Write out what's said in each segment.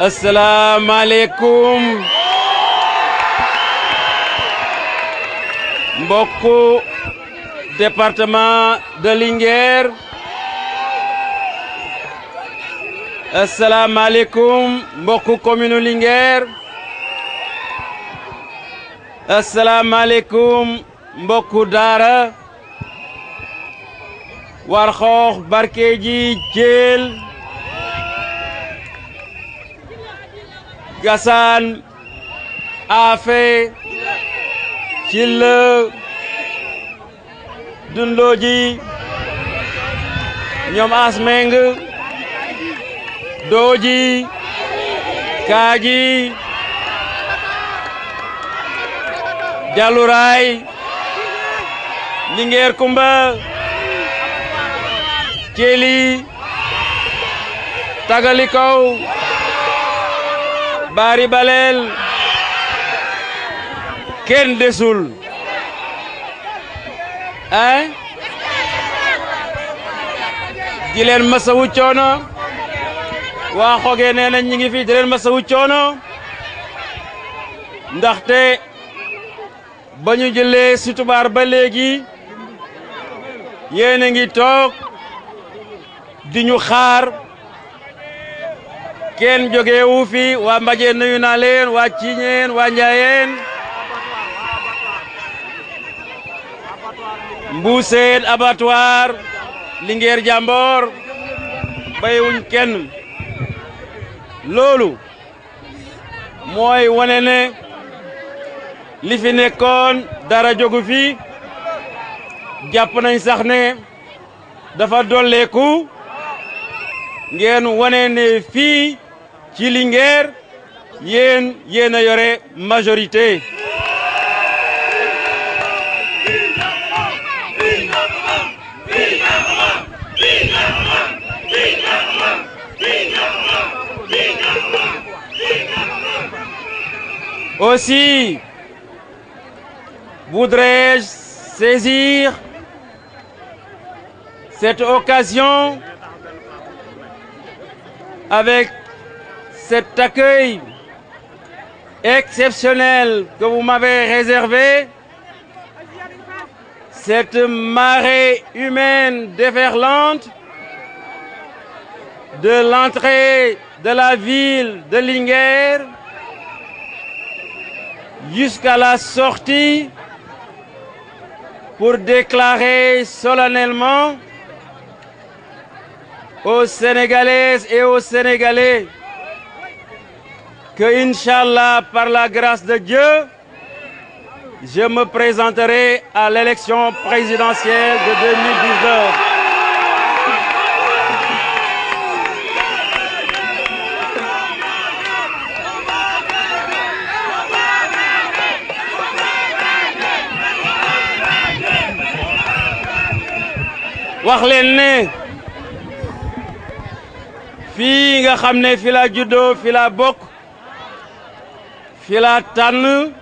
asalaamaaleykum mbokku département de Linguère asalaamaaleykum mbokku commune Linguère asalaamaaleykum mbokku daara Warxoox Barkeeji Thiel Gassane Afe Thille Dunlooji ñoom Asmeng Dooji Kaaji Jaluraay Linguère Kumba Thieli Tagalikaw Bari Balel kenn desul di leen masawu coono waa Xoge nee nañ ñi ngi fi di leen masawu coono ndaxte ba ñu jëlee si tubaar ba léegi yéen a ngi toog di ñu xaar kenn jógewu fi waa Mbajeen nuyu naa leen waa Ciiñeen waa Njaayeen Mbuuseen abattoir Linguère Jamboor bayiwuñ kenn loolu mooy wane ne li fi nekkoon dara jógu fi jàpp nañ sax ne dafa dolleeku ngeen wane ne fii ci Linguère yéen a yore majorité aussi voudrais-je saisir cette occasion avec cet accueil exceptionnel que vous m'avez réservé, cette marée humaine déferlante de l'entrée de la ville de Linguère jusqu'à la sortie pour déclarer solennellement aux Sénégalaises et aux Sénégalais que, Inch'Allah, par la grâce de Dieu, je me présenterai à l'élection présidentielle de 2019. wax leen ne fii nga xam ne fi la juddoo fi la bokk fi la tànn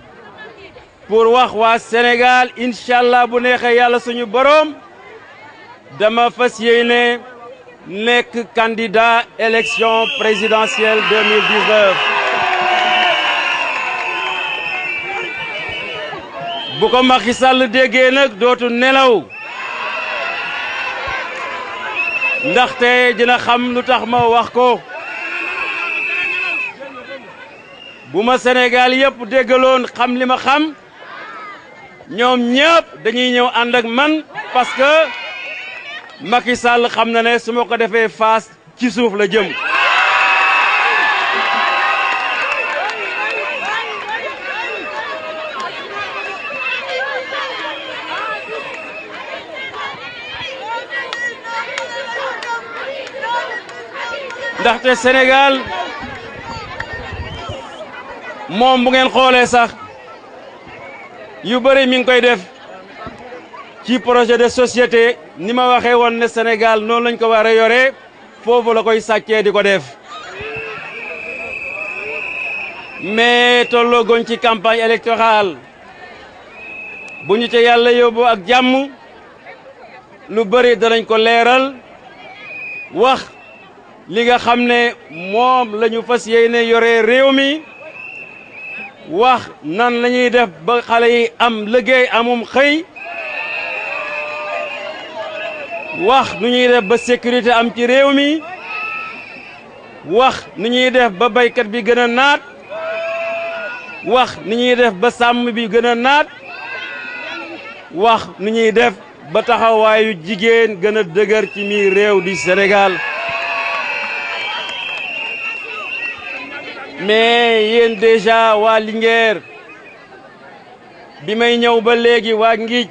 pour wax waa Sénégal Inch'Allah bu neexee yàlla suñu boroom dama fas yéene nekk candidat élection présidentielle 2019 bu ko Macky Sall déggee nag dootu nelaw ndaxte dina xam lu tax ma wax ko bu ma Sénégal yëpp déggaloon xam li ma xam ñoom ñëpp dañuy ñëw ànd ak man parce que Macky Sall xam na ne su ma ko defee face ci suuf la jëm. ndaxte Sénégal moom bu ngeen xoolee sax yu bëri mi ngi koy def ci projet de société ni ma waxee woon ne Sénégal noonu lañ ko war a yore foofu la koy sàccee di ko def mais tolloo goñ ci campagne électorale bu ñu ca yàlla yóbbu ak jàmm lu bëri danañ ko leeral wax li nga xam ne moom la ñu fas yéene yore réew mi wax nan la ñuy def ba xale yi am liggéey amum xëy wax nu ñuy def ba sécurité am ci réew mi wax nu ñuy def ba baykat bi gën a naat wax nu ñuy def ba sàmm bi gën a naat wax nu ñuy def ba taxawaayu jigéen gën a dëgër ci mi réew di Sénégal mais yéen déjà waa Linguère bi may ñëw ba léegi waa Ngij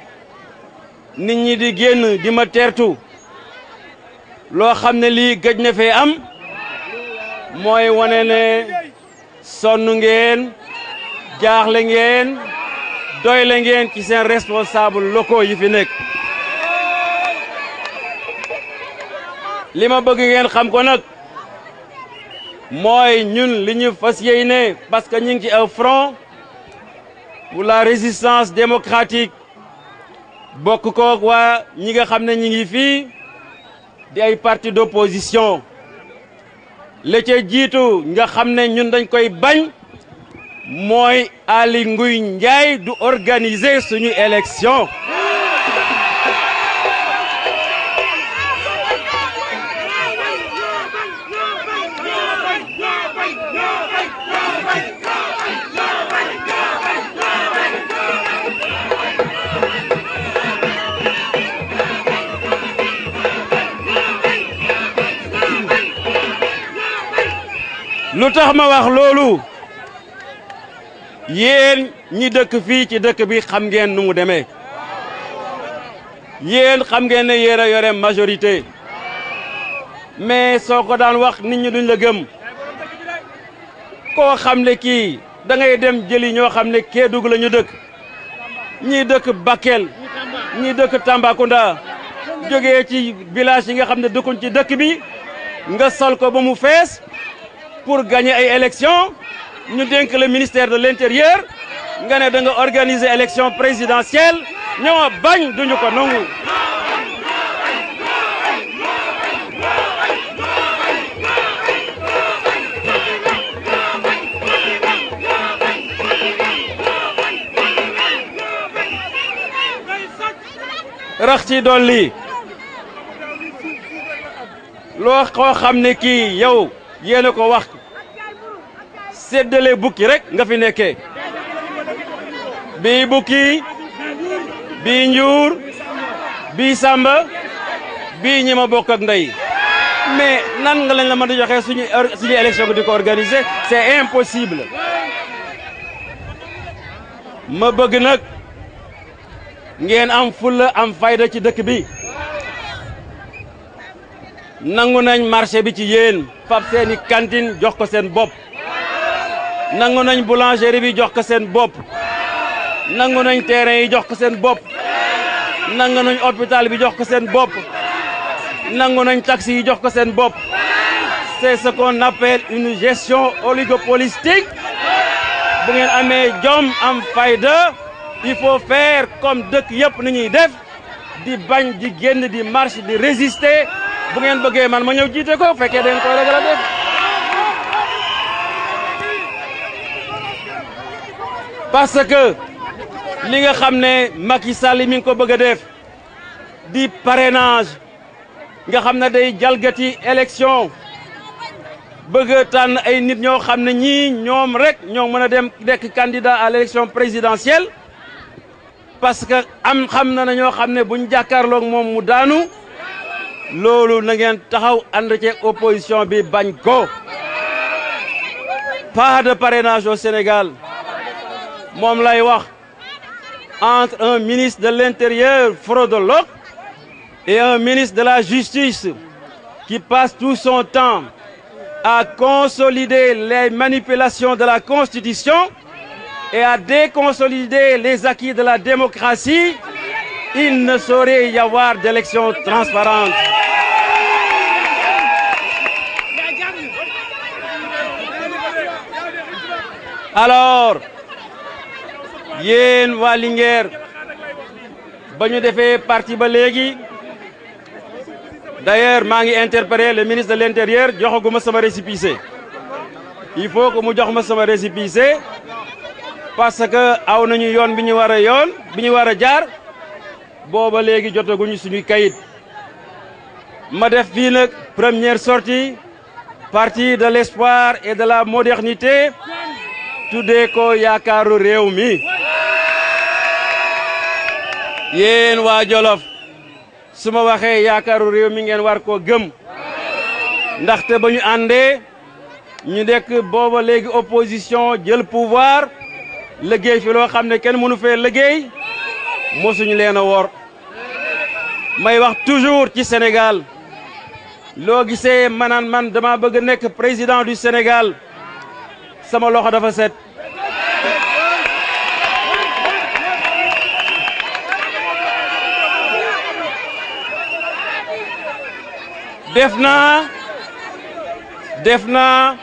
nit ñi di génn di ma tertu loo xam ne lii gëj na fee am mooy wane ne sonn ngeen jaaxle ngeen doyle ngeen ci seen responsable locaux yi fi nekk li ma bëgg ngeen xam ko nag mooy ñun li ñu fas yéene parce que ñu ngi ci un front pour la résistance démocratique bokk koog waa ñi nga xam ne ñi ngi fii di ay parti d'opposition la ca jiitu nga xam ne ñun dañ koy bañ mooy Aly Ngouille Ndiaye du organiser suñu élection lu tax ma wax loolu yéen ñi dëkk fii ci dëkk bi xam ngeen nu mu demee yéen xam ngeen ne yéen a yore majorité mais soo ko daan wax nit ñi duñ la gëm koo xam ne kii da ngay dem jëli ñoo xam ne Kédougou la ñu dëkk ñii dëkk Bakel ñii dëkk Tambacounda jógee ci village yi nga xam ne dëkkuñ ci dëkk bi nga sol ko ba mu fees pour gagner ay élections ñu dénk le ministère de l'intérieur nga ne da nga organiser élection présidentielle ñoo bañ duñu ko nangu. rax ci dolli loo koo xam ne kii yow yéen a ko wax. séddale bukki rek nga fi nekkee bii bukki bii njuur bii sàmba bii ñi ma bokk ak ndey mais nan nga lañ la mën a joxe suñu élection di ko organiser c'est impossible ma bëgg nag ngeen am fulla am fayda ci dëkk bi nangu nañ marché bi ci yéen fab seeni cantine jox ko seen bopp nangu nañ boulangerie bi jox ko seen bopp nangu nañ terrain yi jox ko seen bopp nangu nañ hôpital bi jox ko seen bopp nangu nañ taxi yi jox ko seen bopp c'est ce qu'on appelle une gestion oligopolistique bu ngeen amee jom am fayda il faut faire comme dëkk yëpp ni ñuy def di bañ di génn di marche di résister bu ngeen bëggee man ma ñëw jiite ko fekkee dañ koy ragal a def parce que li nga xam ne Macky Sall mi ngi ko bëgg a def di parrainage nga xam ne day jalgati élection bëgg a tànn ay nit ñoo xam ne ñii ñoom rek ñoo mën a dem nekk candidat à l'élection présidentielle parce que xam na ñoo xam ne buñ jàkkaarloog moom mu daanu loolu na ngeen taxaw ànd ci opposition bi bañ ko pas de parrainage au Sénégal moom lay wax entre un ministre de l'Intérieur fraudologue et un ministre de la Justice qui passe tout son temps à consolider les manipulations de la Constitution et à déconsolider les acquis de la démocratie, il ne saurait y avoir d'élection transparente. Alors, yéen waa Linguère ba ñu defee parti ba léegi d'ailleurs maa ngi interpellé le ministre de l'intérieur joxaguma sama récépissé il faut que mu jox ma sama récépissé parce que aw nañu yoon bi ñu war a jaar booba léegi jotaguñu suñuy kayit ma def fii nag première sortie parti de l'espoir et de la modernité tuddee ko yaakaaru réew mi yéen waa Jolof su ma waxee yaakaaru réew mi ngeen war koo gëm ndaxte ba ñu àndee ñu nekk booba léegi opposition jël pouvoir liggéey fi loo xam ne kenn mënu fee liggéey mosuñu leen a wor may wax toujours ci Sénégal loo gisee manaan man dama bëgg nekk président du Sénégal sama loxo dafa set def naa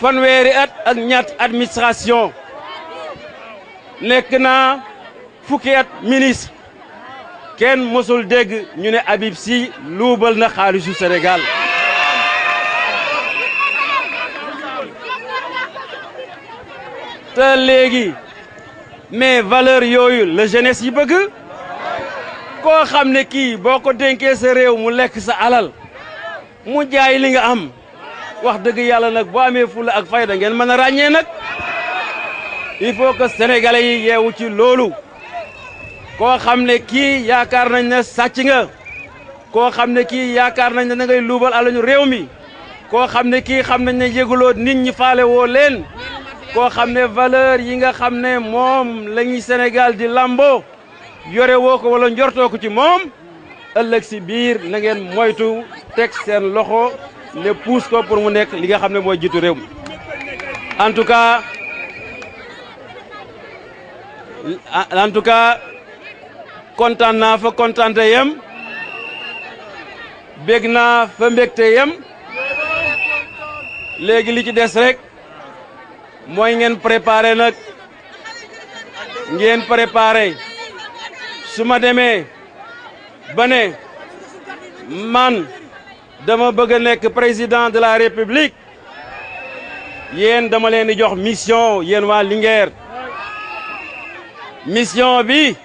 fanweeri at ak ñett administration nekk naa fukki at ministre kenn mosul dégg ñu ne Habib Sy luubal na xaalisu Sénégal te léegi mais valeur yooyu la jeunesse yi bëgg koo xam ne kii boo ko dénkee sa réew mu lekk sa alal mu jaay li nga am wax dëgg yàlla nag boo amee fulla ak fayda ngeen mën a ràññee nag il faut que sénégalais yi yeewu ci loolu koo xam ne kii yaakaar nañ ne sàcc nga koo xam ne kii yaakaar nañ ne da ngay luubal alañu réew mi koo xam ne kii xam nañ ne yëguloo nit ñi faale woo leen koo xam ne valeur yi nga xam ne moom la ñuy Sénégal di lambo yore woo ko wala njortoo ko ci moom ëllëg si biir na ngeen moytu teg seen loxo ne puus ko pour mu nekk li nga xam ne mooy jiitu réew mi en tout cas kontaan naa fa kontaante yem bég naa fa mbégte yem léegi li ci des rek mooy ngeen préparé nag ngeen préparé su ma demee ba ne man dama bëgg a nekk président de la république yéen dama leen di jox mission yéen waa Linguère mission bi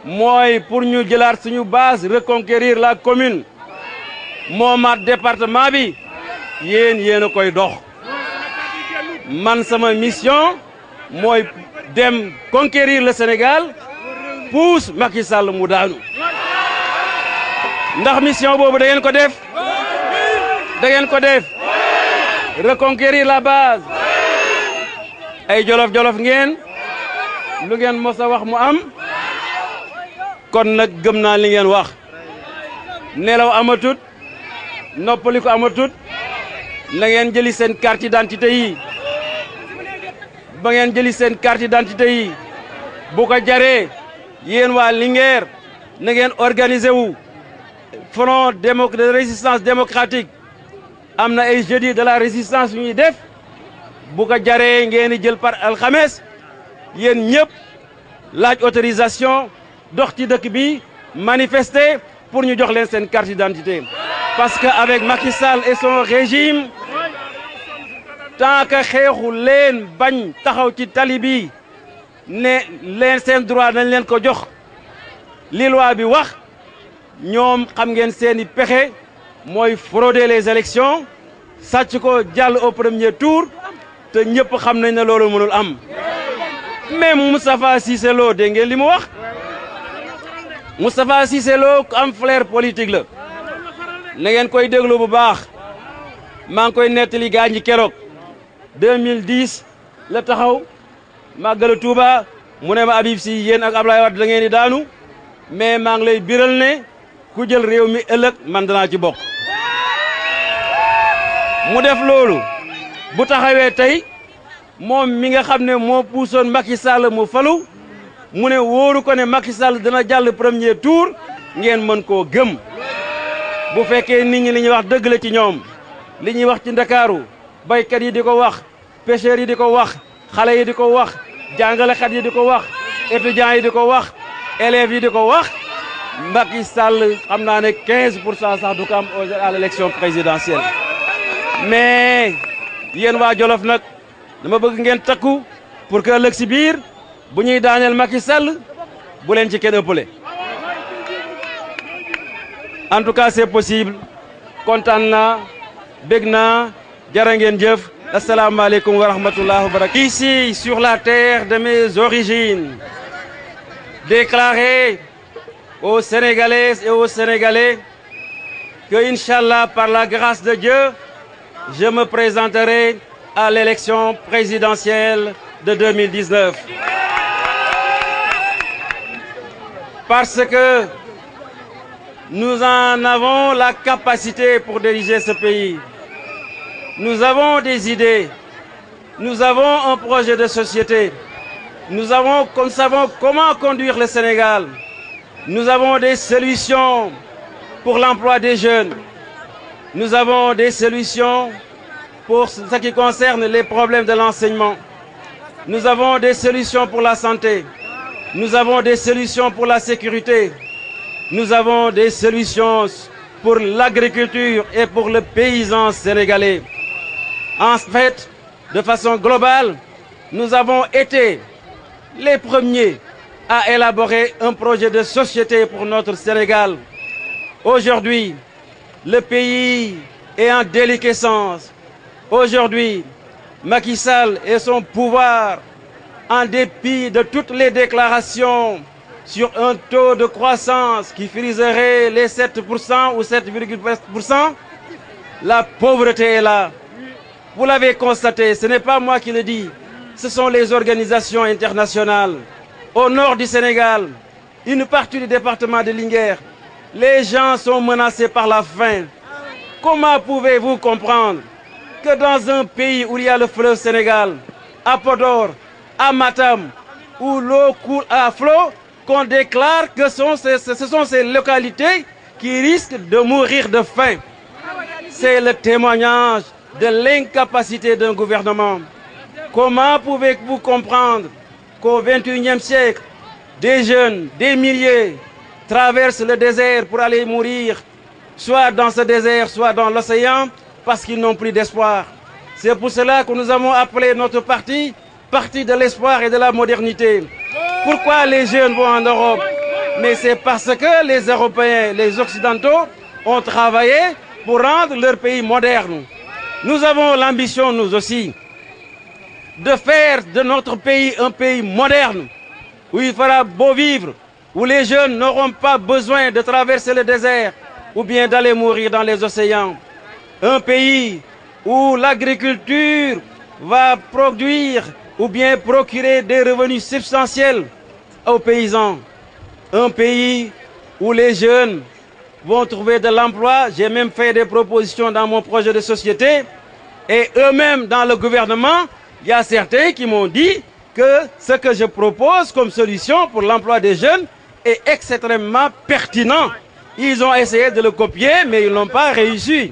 mooy pour ñu jëlaat suñu base reconquérir la commune moomaat département bi yéen a koy dox man sama mission mooy dem conquérir le Sénégal pousse Macky Sall mu daanu ndax mission boobu da ngeen ko def reconquérir la base ay jolof-jolof ngeen lu ngeen mos a wax mu am kon nag gëm naa li ngeen wax nelaw amatut noppali ko amatut na ngeen jëli seen carte d'identité yi ba ngeen jëli seen carte d'identité yi bu ko jaree yéen waa Linguère na ngeen organiser wu front de résistance démocratique am na ay jeudi de la résistance yu ñuy def bu ko jaree ngeen di jël par alxames yéen ñëpp laaj autorisation dox ci dëkk bi manifester pour ñu jox leen seen carte d'identité parce que avec Macky Sall et son régime tant que xeexu leen bañ taxaw ci tali bi ne leen seen droit nañ leen ko jox li loi bi wax ñoom xam ngeen seeni pexe mooy frauder les élections sàcc ko jàll au premier tour te ñëpp xam nañ ne loolu mënul am même Moustapha Cissé Lo dégg ngeen li mu wax Moustapha Cissé Lo ku am flair politique la na ngeen koy déglu bu baax maa ngi koy nettali gaa ñi keroog 2010 la taxaw màggalu Touba mu ne ma Habib Sy yéen ak Ablaye Wade da ngeen di daanu mais maa ngi lay biral ne ku jël réew mi ëllëg man danaa ci bokk mu def loolu bu taxawee tey moom mi nga xam ne moo puusoon Macky Sall mu falu mu ne wóoru ko ne Macky Sall dana jàll premier tour ngeen mën koo gëm bu fekkee nit ñi li ñuy wax dëgg la ci ñoom li ñuy wax ci Ndakaaru baykat yi di ko wax pêcheurs yi di ko wax xale yi di ko wax jàngalekat yi di ko wax étudiants yi di ko wax élèves yi di ko wax Macky Sall xam naa ne 15% sax du ko am à l'élection présidentielle mais yéen waa Jolof nag dama bëgg ngeen takku pour que ëllëg si biir bu ñuy daaneel Macky Sall bu leen ci kenn ëppale. En tout cas c'est possible kontaan naa bég naa jërë ngeen jëf. Assalamu alaikum wa rahmatullahi wa barakatuh. Ici, sur la terre de mes origines, déclarer aux Sénégalaises et aux Sénégalais que, Inch'Allah, par la grâce de Dieu, je me présenterai à l'élection présidentielle de 2019. Parce que nous en avons la capacité pour diriger ce pays. Nous avons des idées, nous avons un projet de société, nous savons comment conduire le Sénégal, nous avons des solutions pour l'emploi des jeunes, nous avons des solutions pour ce qui concerne les problèmes de l'enseignement, nous avons des solutions pour la santé, nous avons des solutions pour la sécurité, nous avons des solutions pour l'agriculture et pour le paysan sénégalais. En fait, de façon globale, nous avons été les premiers à élaborer un projet de société pour notre Sénégal. Aujourd'hui, le pays est en déliquescence. Aujourd'hui, Macky Sall et son pouvoir, en dépit de toutes les déclarations sur un taux de croissance qui friserait les 7% ou 7,7%, la pauvreté est là. Vous l'avez constaté, ce n'est pas moi qui le dis, ce sont les organisations internationales. Au nord du Sénégal, une partie du département de Linguère, les gens sont menacés par la faim. Comment pouvez-vous comprendre que dans un pays où il y a le fleuve Sénégal, à Podor, à Matam, où l'eau coule à flot, qu'on déclare que ce sont ces localités qui risquent de mourir de faim? C'est le témoignage de l'incapacité d'un gouvernement. Comment pouvez-vous comprendre qu'au XXIe siècle, des jeunes, des milliers, traversent le désert pour aller mourir, soit dans ce désert, soit dans l'océan, parce qu'ils n'ont plus d'espoir? C'est pour cela que nous avons appelé notre parti, parti de l'espoir et de la modernité. Pourquoi les jeunes vont en Europe? Mais c'est parce que les Européens, les Occidentaux, ont travaillé pour rendre leur pays moderne. Nous avons l'ambition, nous aussi, de faire de notre pays un pays moderne, où il fera beau vivre, où les jeunes n'auront pas besoin de traverser le désert ou bien d'aller mourir dans les océans. Un pays où l'agriculture va produire ou bien procurer des revenus substantiels aux paysans. Un pays où les jeunes vont trouver de l'emploi. J'ai même fait des propositions dans mon projet de société. Et eux-mêmes, dans le gouvernement, il y a certains qui m'ont dit que ce que je propose comme solution pour l'emploi des jeunes est extrêmement pertinent. Ils ont essayé de le copier, mais ils n'ont pas réussi.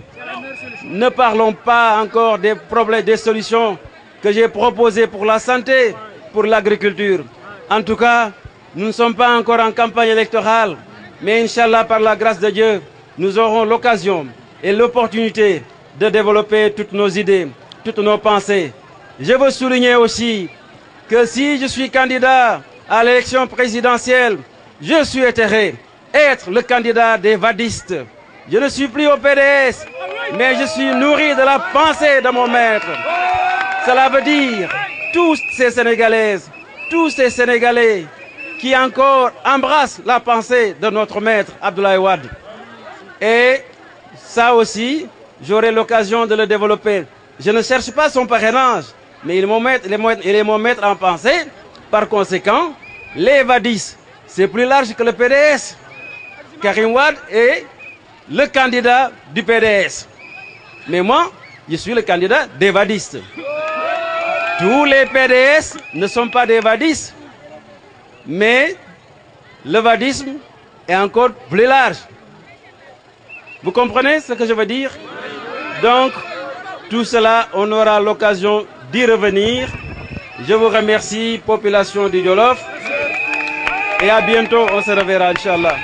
Ne parlons pas encore des problèmes, des solutions que j'ai proposées pour la santé, pour l'agriculture. En tout cas, nous ne sommes pas encore en campagne électorale. Mais Inch'Allah, par la grâce de Dieu, nous aurons l'occasion et l'opportunité de développer toutes nos idées, toutes nos pensées. Je veux souligner aussi que si je suis candidat à l'élection présidentielle, je souhaiterais être le candidat des vadistes. Je ne suis plus au PDS, mais je suis nourri de la pensée de mon maître. Cela veut dire tous ces Sénégalaises, tous ces Sénégalais qui encore embrassent la pensée de notre maître Abdoulaye Wade. Et ça aussi, j'aurai l'occasion de le développer. Je ne cherche pas son parrainage, mais il est mon maître en pensée. Par conséquent, les vadistes, c'est plus large que le PDS. Karim Wade est le candidat du PDS. Mais moi, je suis le candidat des vadistes. Tous les PDS ne sont pas des vadistes. Mais le vadisme est encore plus large. Vous comprenez ce que je veux dire? Donc, tout cela, on aura l'occasion d'y revenir. Je vous remercie, population du Jolof. Et à bientôt, on se reverra, Inch'Allah.